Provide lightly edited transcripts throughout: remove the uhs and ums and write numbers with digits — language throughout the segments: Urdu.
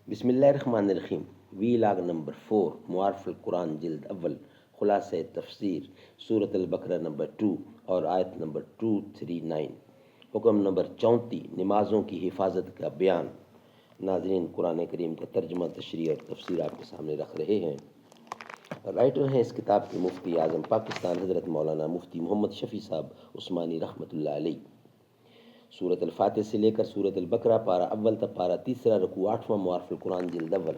بسم اللہ الرحمن الرحیم. ویلاگ نمبر 4 معارف القرآن جلد اول خلاصہ تفسیر سورۃ البقرہ نمبر 2 اور آیت نمبر 239. حکم نمبر 34 نمازوں کی حفاظت کا بیان. ناظرین، قرآن کریم کا ترجمہ، تشریح اور تفسیر آپ کے سامنے رکھ رہے ہیں. رائٹر ہیں اس کتاب کے مفتی اعظم پاکستان حضرت مولانا مفتی محمد شفیع صاحب عثمانی رحمۃ اللہ علیہ. سورۃ الفاتح سے لے کر سورۃ البقرہ پارہ اول تک پارہ تیسرا، رکوع 8واں، معارف القرآن جلد اول.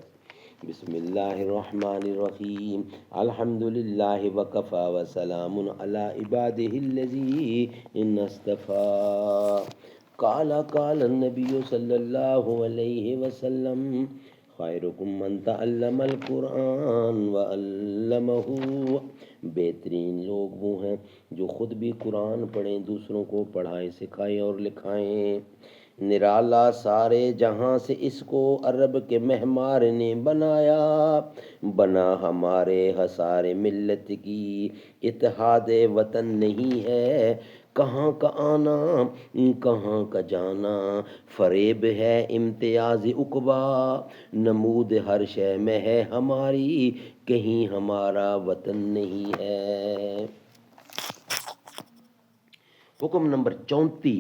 بسم اللہ الرحمن الرحیم. الحمد للہ وکفی وسلام علی عبادہ الذین اصطفی. قال النبی صلی اللہ علیہ وسلم خیرکم من تعلم القرآن وعلمہ. بہترین لوگ وہ ہیں جو خود بھی قرآن پڑھیں، دوسروں کو پڑھائیں، سکھائیں اور لکھائیں. نرالا سارے جہاں سے اس کو عرب کے مہمار نے بنایا، بنا ہمارے حصار ملت کی اتحاد وطن نہیں ہے. کہاں کا آنا کہاں کا جانا، فریب ہے امتیاز عقبا. نمود ہر شے میں ہے ہماری، کہیں ہمارا وطن نہیں ہے. حکم نمبر 34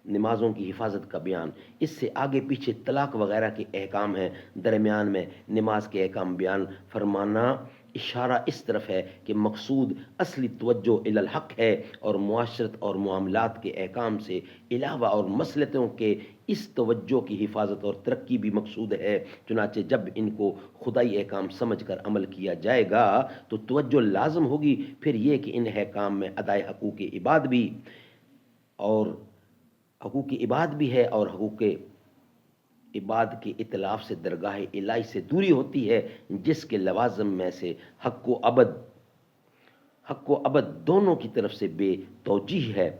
نمازوں کی حفاظت کا بیان. اس سے آگے پیچھے طلاق وغیرہ کے احکام ہیں، درمیان میں نماز کے احکام بیان فرمانا اشارہ اس طرف ہے کہ مقصود اصلی توجہ الی الحق ہے، اور معاشرت اور معاملات کے احکام سے علاوہ اور مصلحتوں کے اس توجہ کی حفاظت اور ترقی بھی مقصود ہے. چنانچہ جب ان کو خدائی احکام سمجھ کر عمل کیا جائے گا تو توجہ لازم ہوگی. پھر یہ کہ ان احکام میں ادائے حقوق عباد بھی ہے اور حقوق عباد کے اتلاف سے درگاہ الہی سے دوری ہوتی ہے، جس کے لوازم میں سے حق و ابد دونوں کی طرف سے بے توجیہ ہے.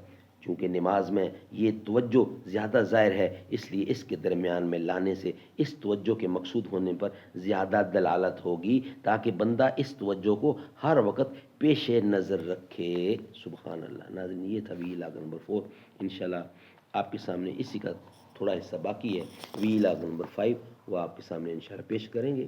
چونکہ نماز میں یہ توجہ زیادہ ظاہر ہے، اس لیے اس کے درمیان میں لانے سے اس توجہ کے مقصود ہونے پر زیادہ دلالت ہوگی، تاکہ بندہ اس توجہ کو ہر وقت پیش نظر رکھے. سبحان اللہ. ناظرین، یہ تھا ویلاگ نمبر 4. انشاءاللہ آپ کے سامنے اسی کا تھوڑا حصہ باقی ہے. ویلاگ نمبر 5 وہ آپ کے سامنے انشاءاللہ پیش کریں گے.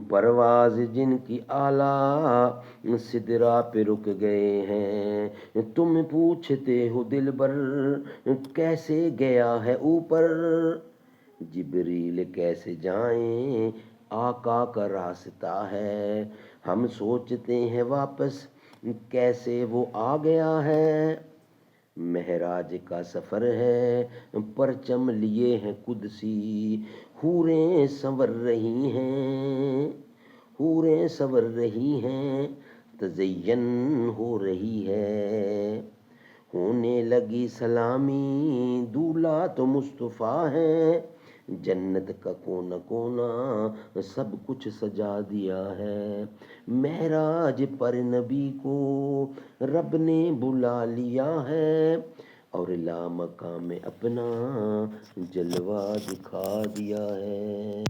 پرواز جن کی اعلیٰ سدرا پہ رک گئے ہیں، تم پوچھتے ہو دلبر کیسے گیا ہے اوپر. جبریل کیسے جائیں آقا کا راستہ ہے، ہم سوچتے ہیں واپس کیسے وہ آ گیا ہے. معراج کا سفر ہے پرچم لیے ہیں قدسی، حوریں سنور رہی ہیں تزین ہو رہی ہے. ہونے لگی سلامی دولہا تو مصطفیٰ ہے، جنت کا کونا کونا سب کچھ سجا دیا ہے. معراج پر نبی کو رب نے بلا لیا ہے، اور لامقام اپنا جلوہ دکھا دیا ہے.